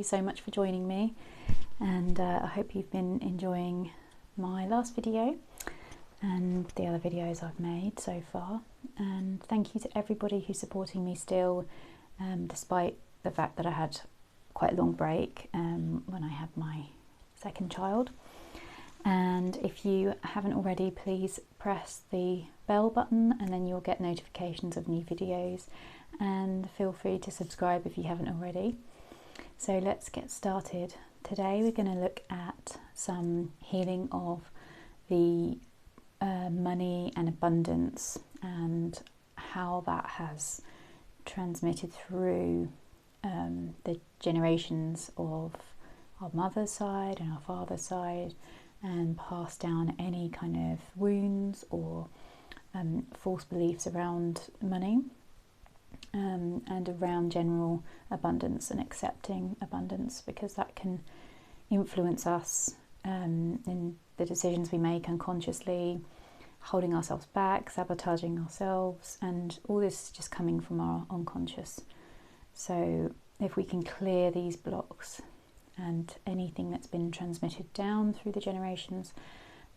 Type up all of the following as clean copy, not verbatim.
you so much for joining me, and I hope you've been enjoying my last video and the other videos I've made so far. And thank you to everybody who's supporting me still, despite the fact that I had quite a long break when I had my second child. And if you haven't already, please press the bell button and then you'll get notifications of new videos, and feel free to subscribe if you haven't already. So let's get started. Today we're going to look at some healing of the money and abundance, and how that has transmitted through the generations of our mother's side and our father's side, and pass down any kind of wounds or false beliefs around money, and around general abundance and accepting abundance, because that can influence us in the decisions we make unconsciously, holding ourselves back, sabotaging ourselves, and all this just coming from our unconscious. So if we can clear these blocks and anything that's been transmitted down through the generations,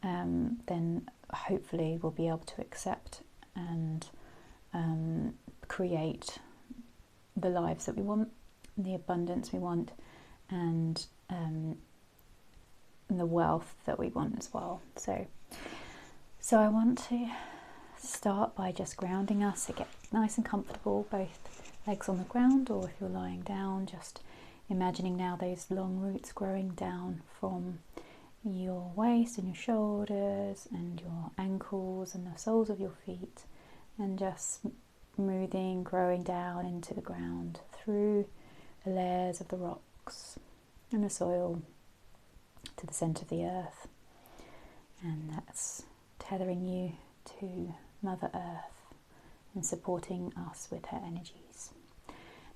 then hopefully we'll be able to accept and create the lives that we want, the abundance we want, and the wealth that we want as well. So I want to start by just grounding us to get nice and comfortable, both legs on the ground, or if you're lying down, just imagining now those long roots growing down from your waist and your shoulders and your ankles and the soles of your feet, and just smoothing, growing down into the ground through the layers of the rocks and the soil to the centre of the earth. And that's tethering you to Mother Earth and supporting us with her energies.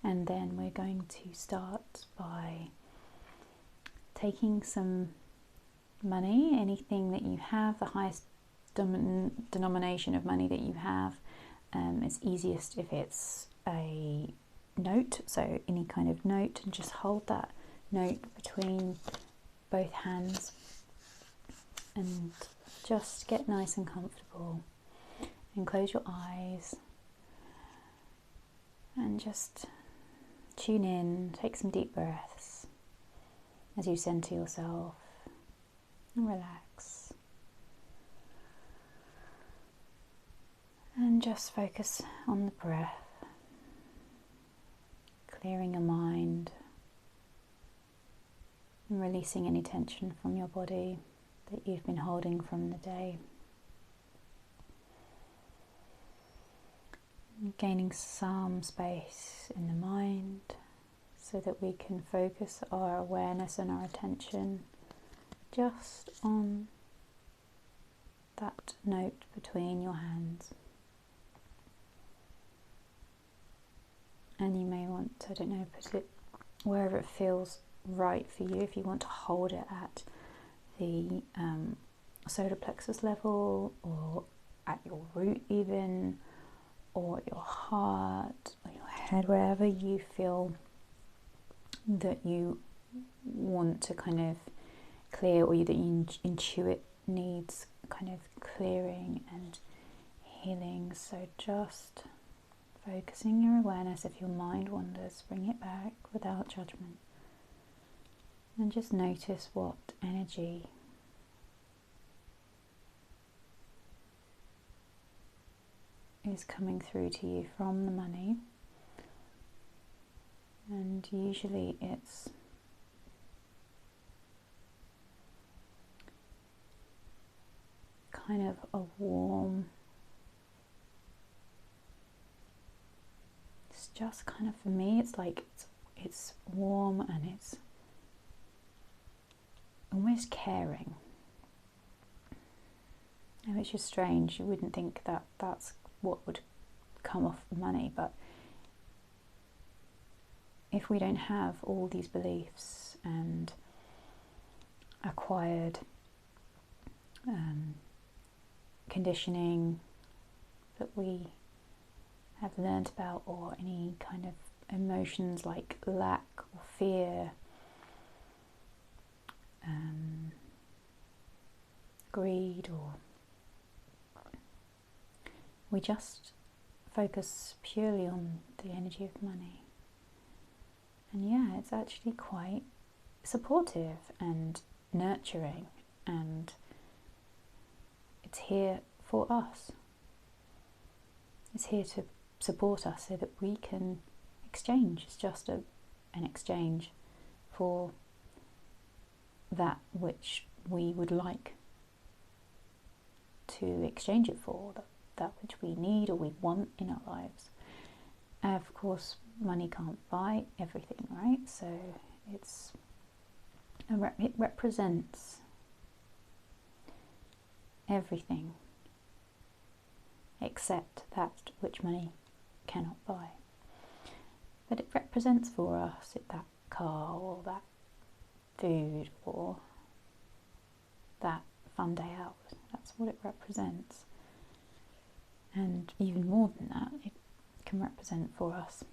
And then we're going to start by taking some money, anything that you have, the highest denomination of money that you have. It's easiest if it's a note, so any kind of note, and just hold that note between both hands and just get nice and comfortable, and close your eyes and just tune in, take some deep breaths as you center yourself and relax, and just focus on the breath, clearing your mind and releasing any tension from your body that you've been holding from the day. Gaining some space in the mind so that we can focus our awareness and our attention just on that note between your hands. And you may want to, I don't know, put it wherever it feels right for you. If you want to hold it at the solar plexus level, or at your root even, or your heart, or your head, wherever you feel that you want to kind of clear, or that you intuit needs kind of clearing and healing. So just focusing your awareness. If your mind wanders, bring it back without judgment, and just notice what energy is coming through to you from the money. And usually it's kind of a warm, it's just kind of, for me, it's like it's warm and it's almost caring. And which is strange, you wouldn't think that that's what would come off the money, but if we don't have all these beliefs and acquired conditioning that we have learned about, or any kind of emotions like lack or fear greed, or we just focus purely on the energy of money. And yeah, it's actually quite supportive and nurturing, and it's here for us. It's here to support us so that we can exchange. It's just an exchange for that which we would like to exchange it for, that which we need or we want in our lives. Of course, money can't buy everything, right? So it represents everything except that which money cannot buy. But it represents for us that car or that food or that fun day out. That's what it represents. And even more than that, it can represent for us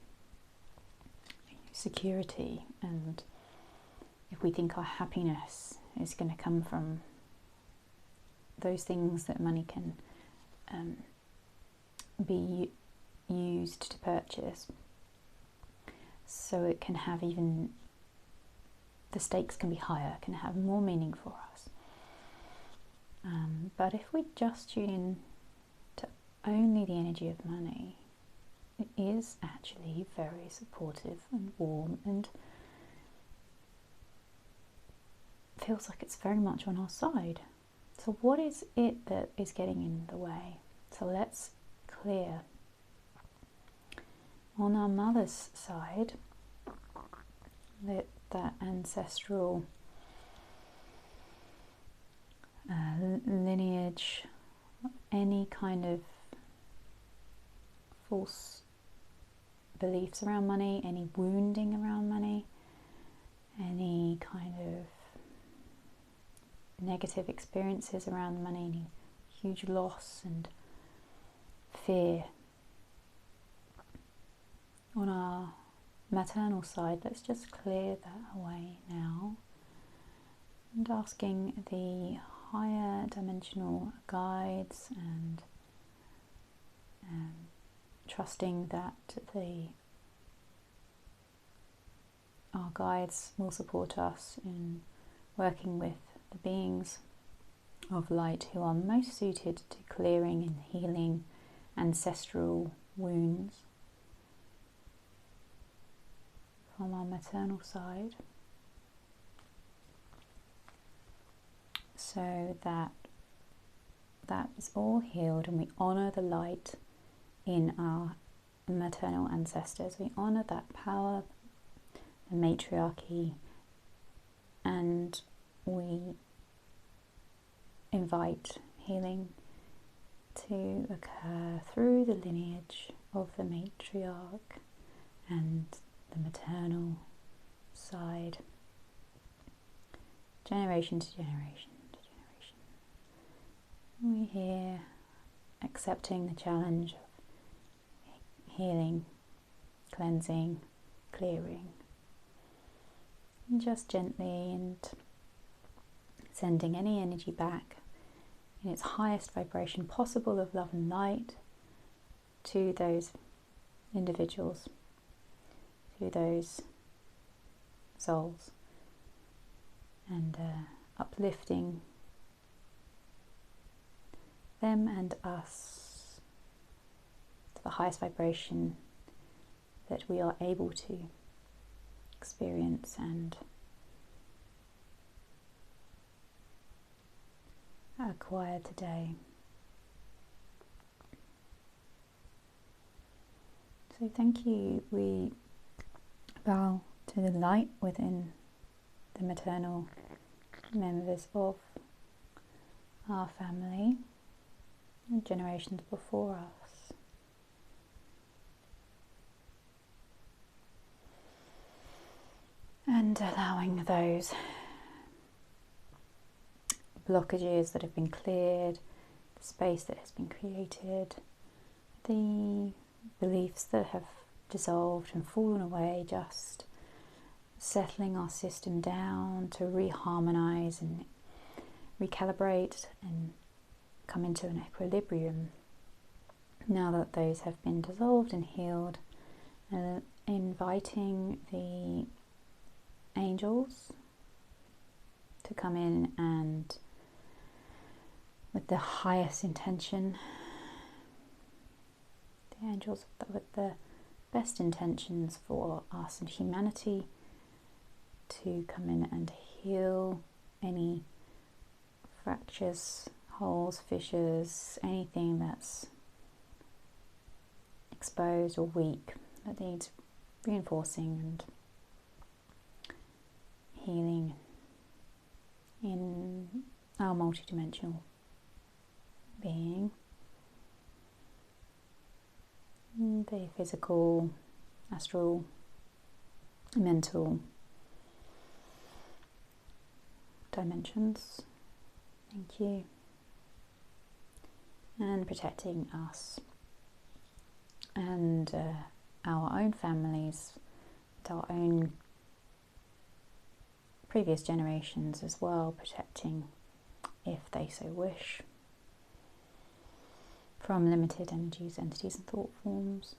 security. And if we think our happiness is going to come from those things that money can be used to purchase, so it can have even, the stakes can be higher, can have more meaning for us. But if we just tune in to only the energy of money, it is actually very supportive and warm and feels like it's very much on our side. So what is it that is getting in the way? So let's clear. On our mother's side, that ancestral lineage, any kind of false beliefs around money, any wounding around money, any kind of negative experiences around money, any huge loss and fear. On our maternal side, let's just clear that away now, and asking the higher dimensional guides and trusting that our guides will support us in working with the beings of light who are most suited to clearing and healing ancestral wounds from our maternal side, so that is all healed, and we honour the light in our maternal ancestors. We honour that power, the matriarchy, and we invite healing to occur through the lineage of the matriarch and the maternal side, generation to generation to generation. We're here accepting the challenge of healing, cleansing, clearing, and just gently and sending any energy back in its highest vibration possible of love and light to those individuals, to those souls, and uplifting them and us to the highest vibration that we are able to experience and acquire today. So thank you. We bow to the light within the maternal members of our family and generations before us. And allowing those blockages that have been cleared, the space that has been created, the beliefs that have dissolved and fallen away, just settling our system down to reharmonize and recalibrate and come into an equilibrium. Now that those have been dissolved and healed, inviting the angels to come in and with the highest intention, the angels with the best intentions for us and humanity, to come in and heal any fractures, holes, fissures, anything that's exposed or weak that needs reinforcing and healing in our multidimensional being, the physical, astral, mental dimensions. Thank you. And protecting us and our own families, and our own previous generations as well, protecting, if they so wish, from limited energies, entities and thought forms.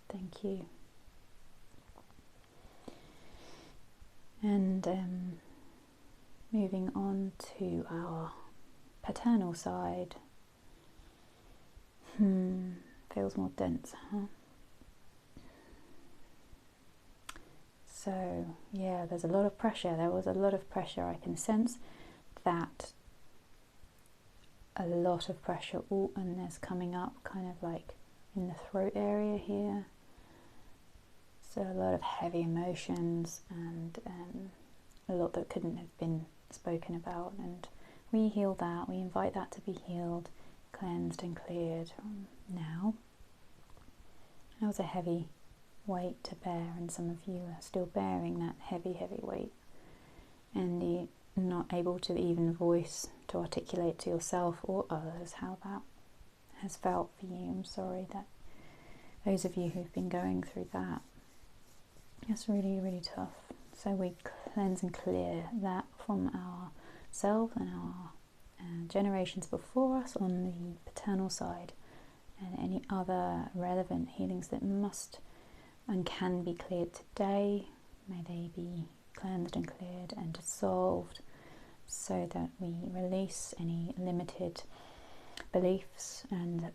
Thank you. And moving on to our paternal side. Feels more dense, huh? So yeah, there's a lot of pressure. There was a lot of pressure. I can sense that a lot of pressure. Oh, and there's coming up kind of like in the throat area here. So a lot of heavy emotions and a lot that couldn't have been spoken about. And we heal that. We invite that to be healed, cleansed and cleared now. That was a heavy weight to bear, and some of you are still bearing that heavy weight, and you're not able to even voice, to articulate to yourself or others how that has felt for you. I'm sorry that those of you who've been going through that, it's really tough. So we cleanse and clear that from ourselves and our generations before us on the paternal side, and any other relevant healings that must and can be cleared today, may they be cleansed and cleared and dissolved, so that we release any limited beliefs and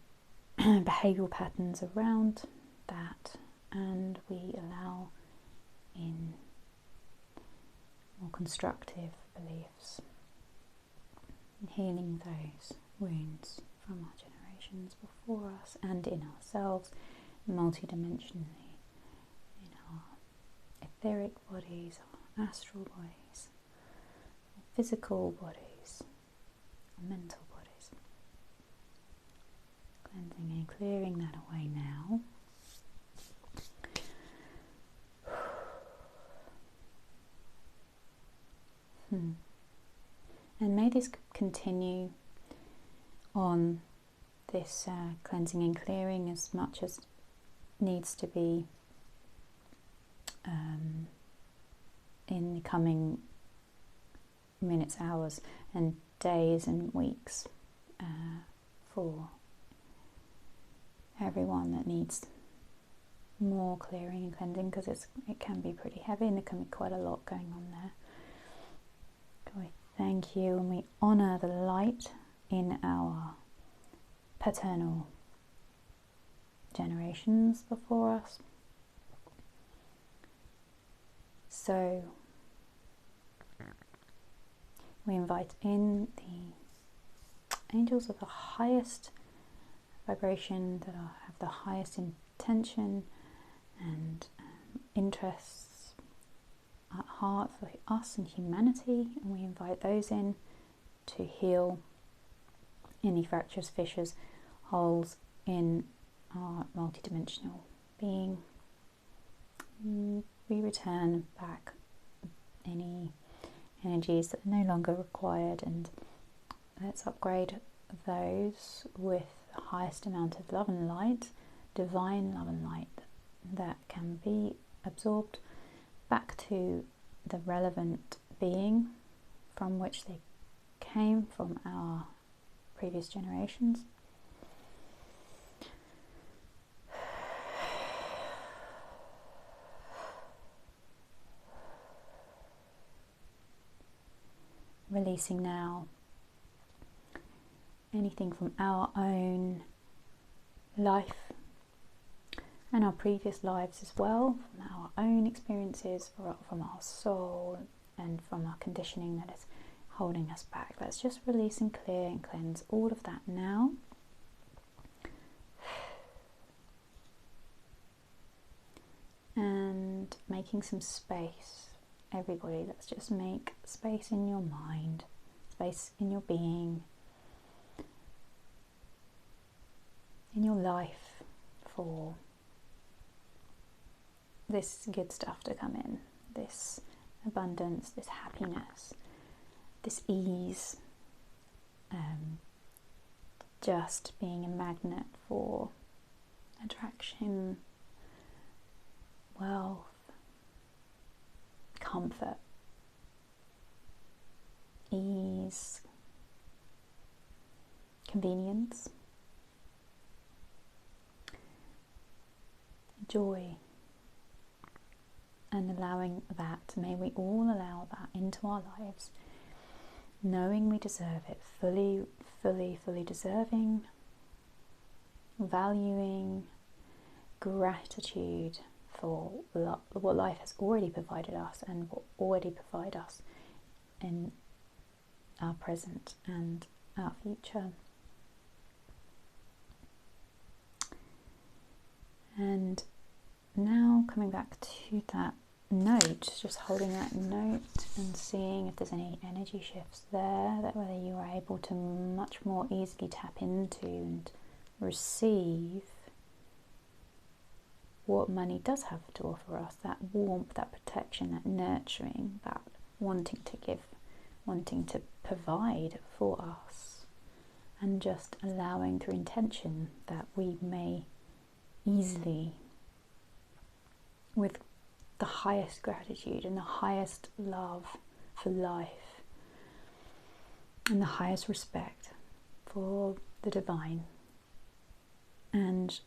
behavioural patterns around that, and we allow in more constructive beliefs, and healing those wounds from our generations before us and in ourselves, multidimensionally, in our etheric bodies, our astral bodies, our physical bodies, our mental bodies. Cleansing and clearing that away now. And may this continue on, this cleansing and clearing, as much as needs to be in the coming minutes, hours and days and weeks, for everyone that needs more clearing and cleansing, because it can be pretty heavy and there can be quite a lot going on there. So I thank you, and we honour the light in our paternal generations before us. So we invite in the angels of the highest vibration, that have the highest intention and interests at heart for us and humanity, and we invite those in to heal any fractures, fissures, holes in our multidimensional being. We return back any energies that are no longer required, and let's upgrade those with the highest amount of love and light, divine love and light, that can be absorbed back to the relevant being from which they came, from our previous generations. Releasing now anything from our own life and our previous lives as well, from our own experiences, from our soul, and from our conditioning that is holding us back. Let's just release and clear and cleanse all of that now. And making some space. Everybody, let's just make space in your mind, space in your being, in your life, for this good stuff to come in, this abundance, this happiness, this ease, just being a magnet for attraction, wealth, comfort, ease, convenience, joy, and allowing that. May we all allow that into our lives, knowing we deserve it, fully deserving, valuing, gratitude for what life has already provided us and will already provide us in our present and our future. And now coming back to that note, just holding that note and seeing if there's any energy shifts there, that whether you are able to much more easily tap into and receive what money does have to offer us, that warmth, that protection, that nurturing, that wanting to give, wanting to provide for us, and just allowing through intention that we may easily, with the highest gratitude and the highest love for life and the highest respect for the divine, and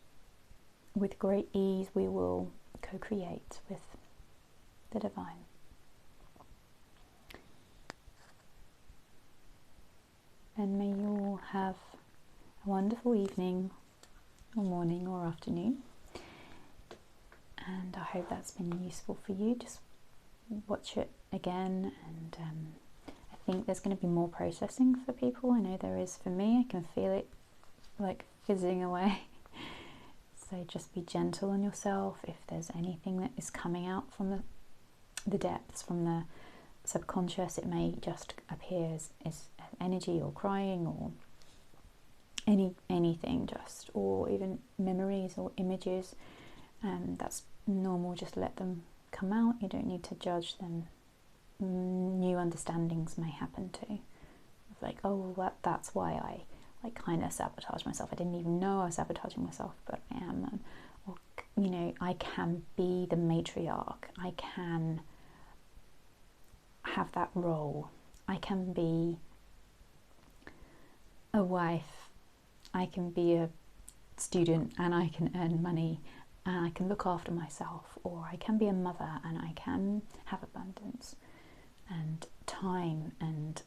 with great ease we will co-create with the divine. And may you all have a wonderful evening or morning or afternoon, and I hope that's been useful for you. Just watch it again, and I think there's going to be more processing for people. I know there is for me. I can feel it like fizzing away. So just be gentle on yourself. If there's anything that is coming out from the depths, from the subconscious, it may just appear as energy or crying or anything, just, or even memories or images. That's normal. Just let them come out. You don't need to judge them. New understandings may happen too. Like, oh, well, that's why I kind of sabotage myself. I didn't even know I was sabotaging myself, but I am. Or, you know, I can be the matriarch. I can have that role. I can be a wife. I can be a student, and I can earn money, and I can look after myself. Or I can be a mother, and I can have abundance and time and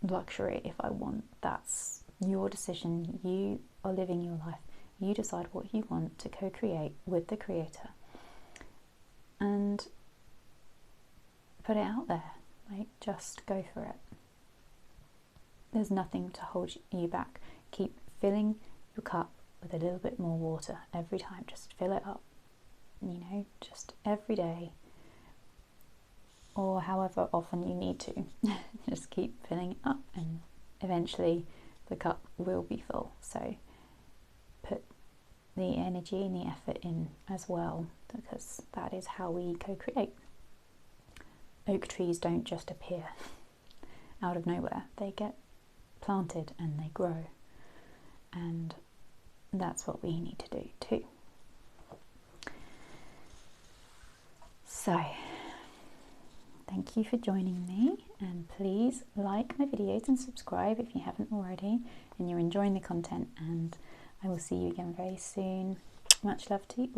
luxury if I want. That's your decision. You are living your life. You decide what you want to co-create with the Creator, and put it out there. Like, just go for it. There's nothing to hold you back. Keep filling your cup with a little bit more water every time. Just fill it up, you know, just every day, or however often you need to. Just keep filling it up, and eventually the cup will be full. So put the energy and the effort in as well, because that is how we co-create. Oak trees don't just appear out of nowhere. They get planted and they grow, and that's what we need to do too. So, thank you for joining me, and please like my videos and subscribe if you haven't already and you're enjoying the content, and I will see you again very soon. Much love to you.